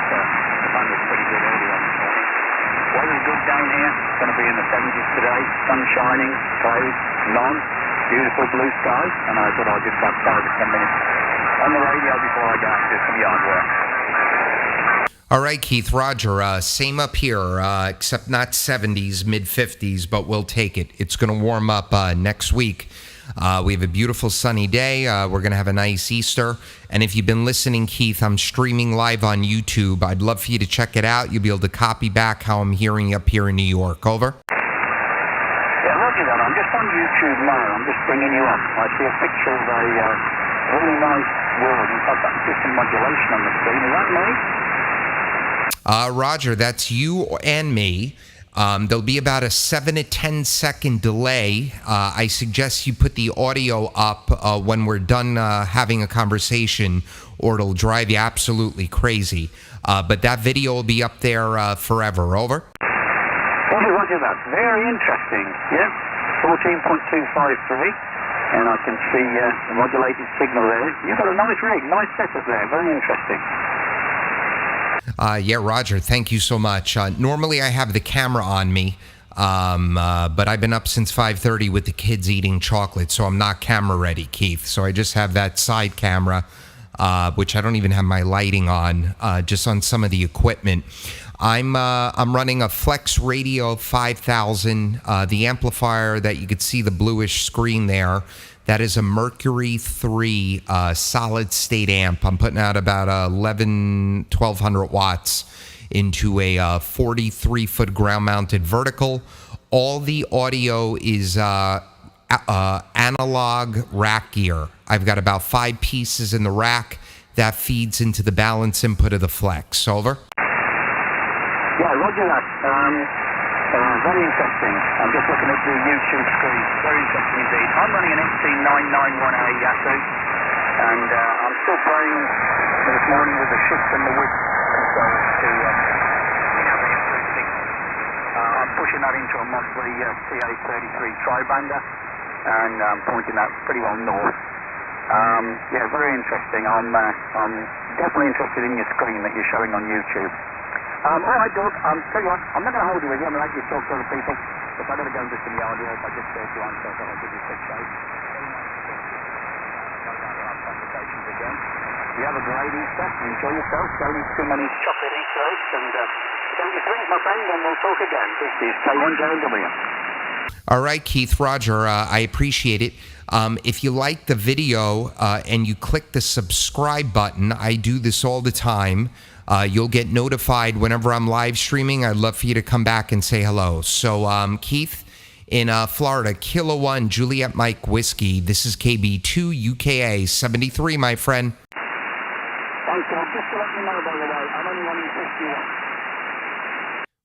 the band was pretty good earlier on this morning. Weather's good down here. It's going to be in the 70s today. Sun shining, clouds, none. Beautiful blue sky, and I thought I'd just have 5 or 10 minutes on the radio before I go and do some yard work. All right, Keith, Roger, same up here, except not 70s, mid 50s, but we'll take it. It's going to warm up next week. We have a beautiful sunny day. We're going to have a nice Easter. And if you've been listening, Keith, I'm streaming live on YouTube. I'd love for you to check it out. You'll be able to copy back how I'm hearing you up here in New York. Over. Yeah, roger that. I'm just on YouTube now. I'm just bringing you up. I see a picture of a really nice word. In fact, that's just some modulation on the screen. Is that me? Roger, that's you and me. There'll be about a 7 to 10 second delay. I suggest you put the audio up when we're done having a conversation, or it'll drive you absolutely crazy. But that video will be up there forever. Over. Roger that. Very interesting. Yep. 14.253. And I can see the modulated signal there. You've got a nice rig, nice setup there. Very interesting. Yeah, Roger, thank you so much. Normally I have the camera on me, but I've been up since 5:30 with the kids eating chocolate, so I'm not camera ready, Keith. So I just have that side camera, which I don't even have my lighting on, just on some of the equipment. I'm running a Flex Radio 5000, the amplifier that you could see the bluish screen there. That is a Mercury III solid state amp. I'm putting out about 1,200 watts into a 43-foot ground-mounted vertical. All the audio is analog rack gear. I've got about 5 pieces in the rack that feeds into the balance input of the Flex. Over. Yeah, roger that. Very interesting. I'm just looking at the YouTube screen. Very interesting indeed. I'm running an XT991A Yasu, and I'm still playing this morning with the shift and the width controls to the acoustics. I'm pushing that into a Mosley TA33 tri-bander, and I'm pointing that pretty well north. Yeah, very interesting. I'm definitely interested in your screen that you're showing on YouTube. All right, Doug, tell you what, I'm not going to hold you with you. I'm going to let you talk to other people. If I've got to go and do some yard work, I just to answer, so I'll give you a quick shout. Conversations again. You have a great Easter. Enjoy yourself. Don't eat too many chocolate Easter eggs. And don't get drinks, my friend, and we'll talk again. This is K1JW. All right, Keith, Roger, I appreciate it. If you like the video and you click the subscribe button, I do this all the time. You'll get notified whenever I'm live streaming. I'd love for you to come back and say hello. So, Keith, in Florida, Kilo 1, Juliet Mike Whiskey. This is KB2 UKA 73, my friend. Thanks, Doug. Just to let you know, by the way, I'm only running 51.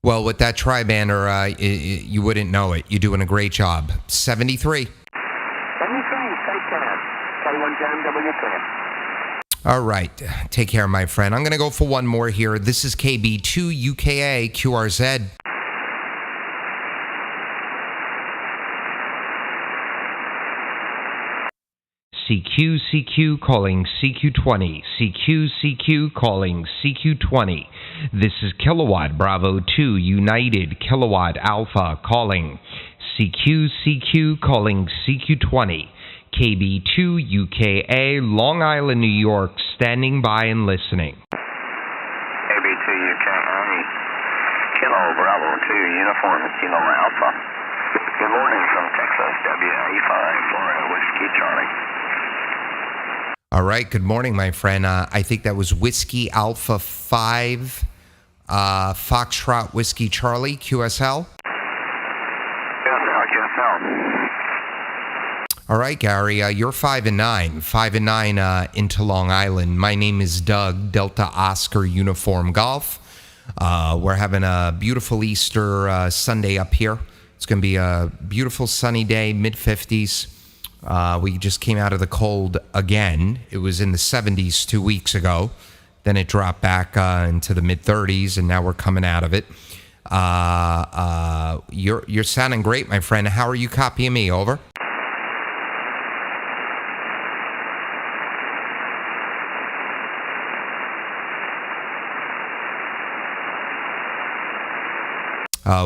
Well, with that tri-bander, you wouldn't know it. You're doing a great job. 73. 73, take care. K1JW clear. All right. Take care, my friend. I'm going to go for one more here. This is KB2 UKA QRZ. CQ calling CQ20. CQ calling CQ20. This is Kilowatt Bravo 2 United Kilowatt Alpha calling CQ calling CQ20. KB2 UKA, Long Island, New York, standing by and listening. KB2 UKA, Kilo Bravo 2, Uniform Kilo Alpha. Good morning from Texas, WA5, Florida, Whiskey Charlie. All right, good morning, my friend. I think that was Whiskey Alpha 5, Foxtrot Whiskey Charlie, QSL. QSL. All right, Gary, you're 5 and 9 into Long Island. My name is Doug, Delta Oscar Uniform Golf. We're having a beautiful Easter Sunday up here. It's going to be a beautiful sunny day, mid-50s. We just came out of the cold again. It was in the 70s 2 weeks ago. Then it dropped back into the mid-30s, and now we're coming out of it. You're sounding great, my friend. How are you copying me? Over.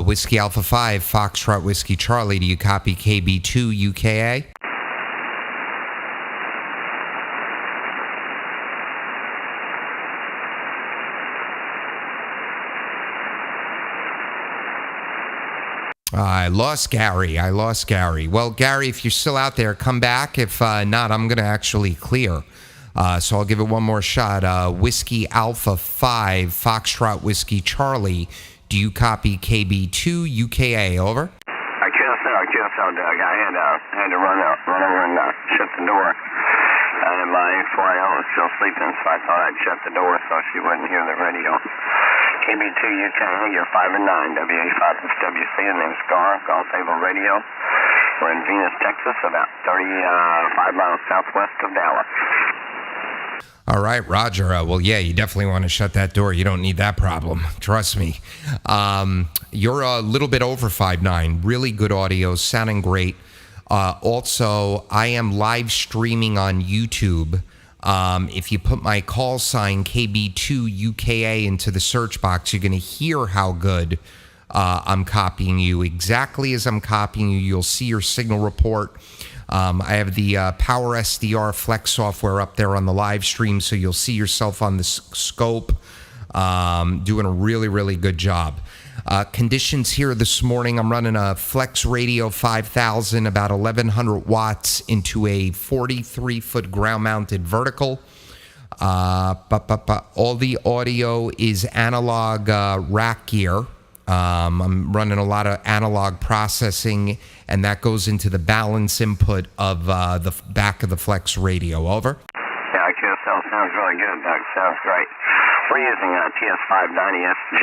Whiskey Alpha 5, Foxtrot Whiskey Charlie. Do you copy KB2 UKA? I lost Gary. Well, Gary, if you're still out there, come back. If not, I'm going to actually clear. So I'll give it one more shot. Whiskey Alpha 5, Foxtrot Whiskey Charlie. Do you copy KB2 UKA? Over. I can't tell, Doug. I had to run over and shut the door. And my ex-wife was still sleeping, so I thought I'd shut the door so she wouldn't hear the radio. KB2 UKA, you're 5 and 9, WA5 FWC, and name's Gar, Golf Able Radio. We're in Venus, Texas, about 35 miles southwest of Dallas. All right, Roger. Well, yeah, you definitely want to shut that door. You don't need that problem. Trust me. You're a little bit over 5'9". Really good audio, sounding great. Also, I am live streaming on YouTube. If you put my call sign KB2 UKA into the search box, you're going to hear how good I'm copying you. Exactly as I'm copying you, you'll see your signal report. I have the Power SDR Flex software up there on the live stream, so you'll see yourself on the scope. Doing a really, really good job. Conditions here this morning, I'm running a Flex Radio 5000, about 1100 watts into a 43-foot ground-mounted vertical. All the audio is analog rack gear. I'm running a lot of analog processing, and that goes into the balance input of the back of the Flex Radio. Over. Yeah, QSL sounds really good, Doug. Sounds great. We're using a TS590SG,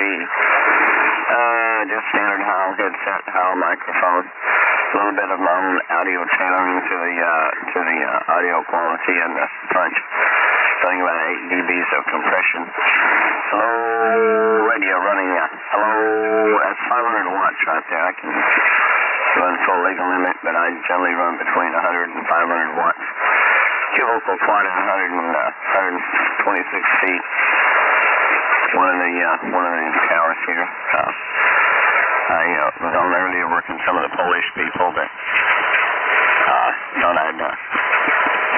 just standard Heil headset, Heil microphone. A little bit of my own audio tailoring to the audio quality and the punch. Something about 8 dBs of compression. Hello, radio running. Hello, that's 500 watts right there. I can run full legal limit, but I generally run between 100 and 500 watts. Q-vocal quad at 126 feet. One of the towers here. I was on earlier working some of the Polish people, but thought I'd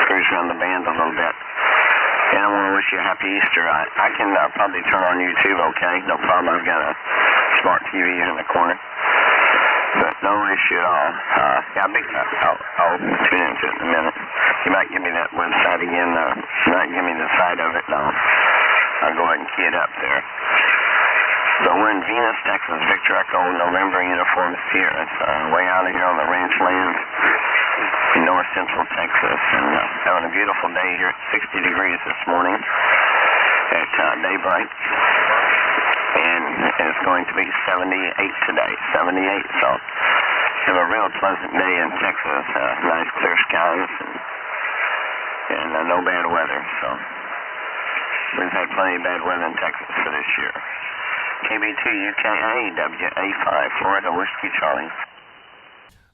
cruise around the band a little bit. And I want to wish you a happy Easter. I can probably turn on YouTube, okay? No problem. I've got a smart TV in the corner. But no issue at all. I'll tune into it in a minute. You might give me that website again. You might give me the side of it, and I'll go ahead and key it up there. So we're in Venus, Texas, Victor Echo, November Uniform Sierra. It's way out of here on the ranch land in north central Texas, and having a beautiful day here at 60 degrees this morning at daybreak. And it's going to be 78 today, 78. So have a real pleasant day in Texas. Nice clear skies and no bad weather. So we've had plenty of bad weather in Texas for this year. KB2 UKA, WA5, Florida, Whiskey Charlie.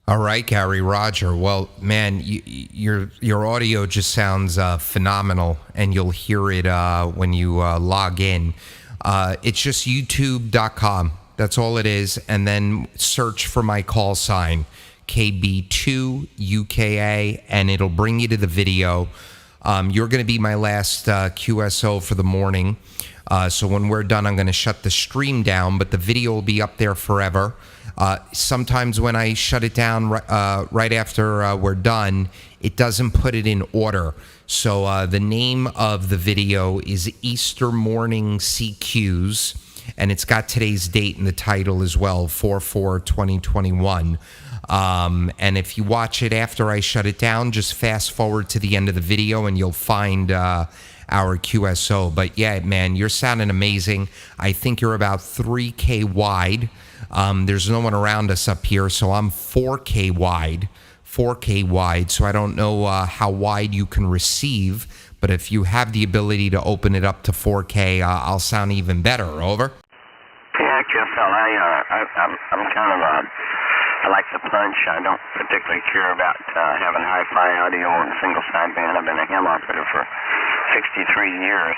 All right, Gary, Roger. Well, man, your audio just sounds phenomenal, and you'll hear it when you log in. It's just youtube.com. That's all it is. And then search for my call sign, KB2 UKA, and it'll bring you to the video. You're going to be my last QSO for the morning. So when we're done, I'm going to shut the stream down, but the video will be up there forever. Sometimes when I shut it down right after we're done, it doesn't put it in order. So the name of the video is Easter Morning CQs, and it's got today's date in the title as well, 4/4/2021. And if you watch it after I shut it down, just fast forward to the end of the video and you'll find our QSO. But yeah, man, you're sounding amazing. I think you're about 3K wide. There's no one around us up here, so I'm 4K wide. So I don't know how wide you can receive, but if you have the ability to open it up to 4K, I'll sound even better. Over. Yeah, QSL, I'm kind of I like the punch. I don't particularly care about having hi-fi audio and single sideband. I've been a ham operator for 63 years,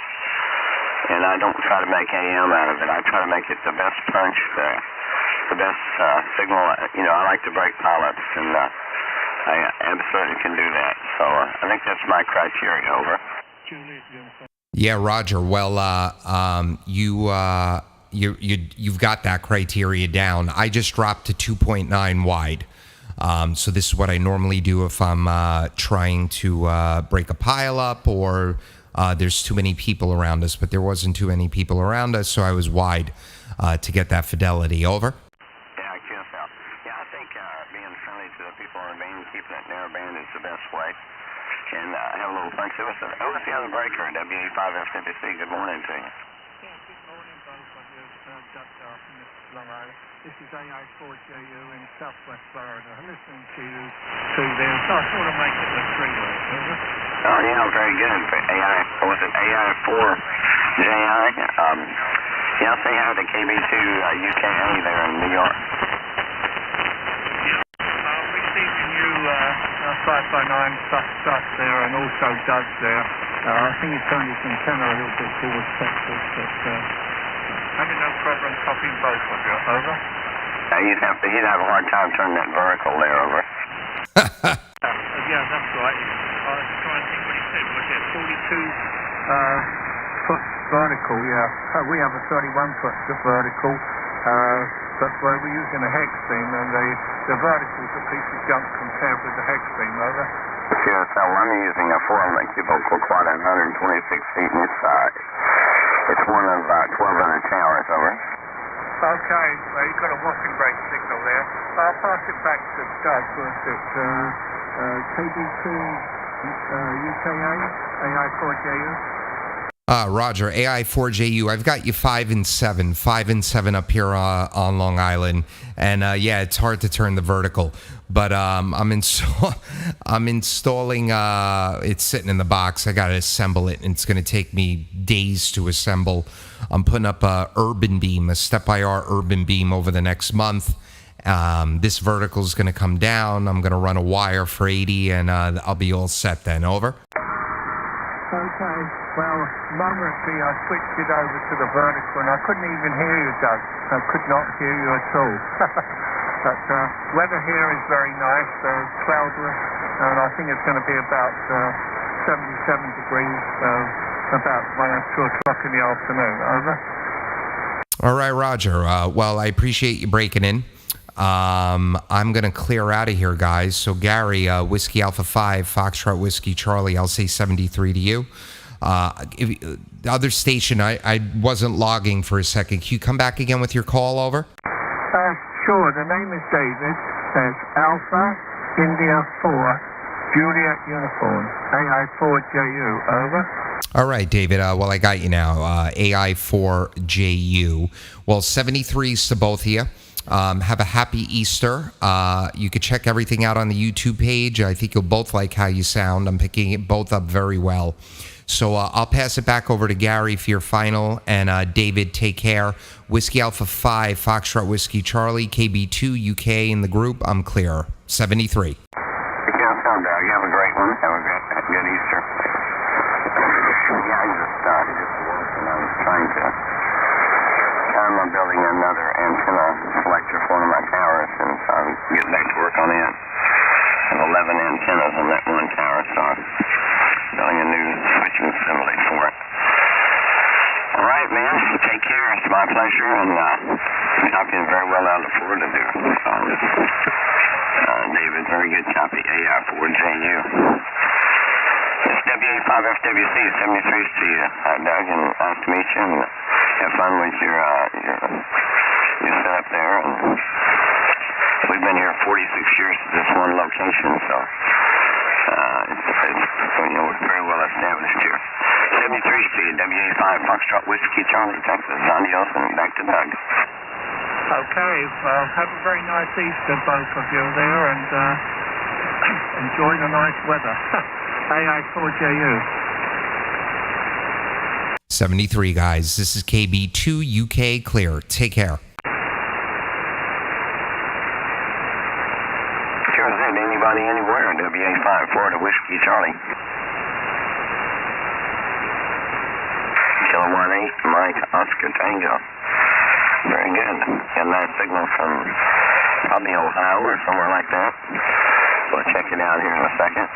and I don't try to make AM out of it. I try to make it the best punch, the best signal. I like to break pilots, and I absolutely can do that. So I think that's my criteria. Over. Yeah, Roger. Well, you've got that criteria down. I just dropped to 2.9 wide. So this is what I normally do if I'm trying to break a pile up or there's too many people around us. But there wasn't too many people around us, so I was wide to get that fidelity. Over. Yeah, QSL. Yeah, I think being friendly to the people in the band, keeping it narrow band is the best way. And have a little fun. So what's the other breaker, WA5FWC? Good morning to you. Yeah, good morning, both of you. Doug from Long Island. This is AI4JU in Southwest Florida. I'm listening to you two there, so I thought I'd make it a three-way. Over. Oh, yeah, very good. AI, what was it, AI4JI? Yeah, say hi to KB2 UKA there in New York. I'm receiving you 5x9 plus there, and also Doug there. I think he turned his antenna a little bit towards Texas, but having no problem copying both of you. Over. He'd have a hard time turning that vertical there. Over. Yeah, that's right. I was trying to think what he said. Was it 42 foot vertical? Yeah. We have a 31-foot vertical, but we're using a hex beam, and the vertical's a piece of junk compared with the hex beam. Over. Yeah, so I'm using a 400 cubicle quad at 126 feet in its side. It's one of 12 other towers. Over. Okay, well, you've got a whopping great signal there. I'll pass it back to Doug. Was it KB2 UKA, AI4JU? Roger, AI4JU. I've got you 5 and 7. 5 and 7 up here on Long Island. And yeah, it's hard to turn the vertical. But I'm installing, it's sitting in the box. I got to assemble it, and it's going to take me days to assemble. I'm putting up a urban beam, a step-by-R urban beam over the next month. This vertical is going to come down. I'm going to run a wire for 80, and I'll be all set then. Over. Okay, well, momentary I switched it over to the vertical, and I couldn't even hear you, Doug. I could not hear you at all. But weather here is very nice, cloudless, and I think it's going to be about 77 degrees, about 2 o'clock in the afternoon. Over. All right, Roger. Well, I appreciate you breaking in. I'm going to clear out of here, guys. So, Gary, Whiskey Alpha 5, Foxtrot Whiskey Charlie, I'll say 73 to you. The other station, I wasn't logging for a second. Can you come back again with your call? Over? Sure, the name is David. Says Alpha India 4 Juliet Uniform AI4JU. Over. All right, David. Well, I got you now. AI4JU. Well, 73s to both of you. Have a happy Easter. You could check everything out on the YouTube page. I think you'll both like how you sound. I'm picking it both up very well. So I'll pass it back over to Gary for your final. And David, take care. Whiskey Alpha 5, Foxtrot Whiskey Charlie, KB2, UK in the group. I'm clear. 73. Yeah, sound Doug. You have a great one. Have a good Easter. Yeah, I just woke and I was trying to. I'm building another antenna selector for one of my towers, and so I'm getting back to work on it. I have 11 antennas on that one tower, so I'm building a new switching assembly for it. All right, man. Take care. It's my pleasure, and copying very well out of Florida there. David, very good copy. AI4JU. It's WA5FWC, 73s to you, Doug, and nice to meet you, and have fun with your setup there. And we've been here 46 years at this one location, so it's we're very well established here. 73s to you, WA5 Foxtrot Whiskey Charlie, Texas. Adios, and back to Doug. Okay, well, have a very nice Easter, both of you there, and enjoy the nice weather. AI4JU. 73, guys. This is KB2 UK clear. Take care. Sure as that, anybody anywhere, WA5 Florida Whiskey Charlie. Kilowatt 8, Mike Oscar Tango. Very good. Got a nice signal from probably Ohio or somewhere like that. We'll check it out here in a second.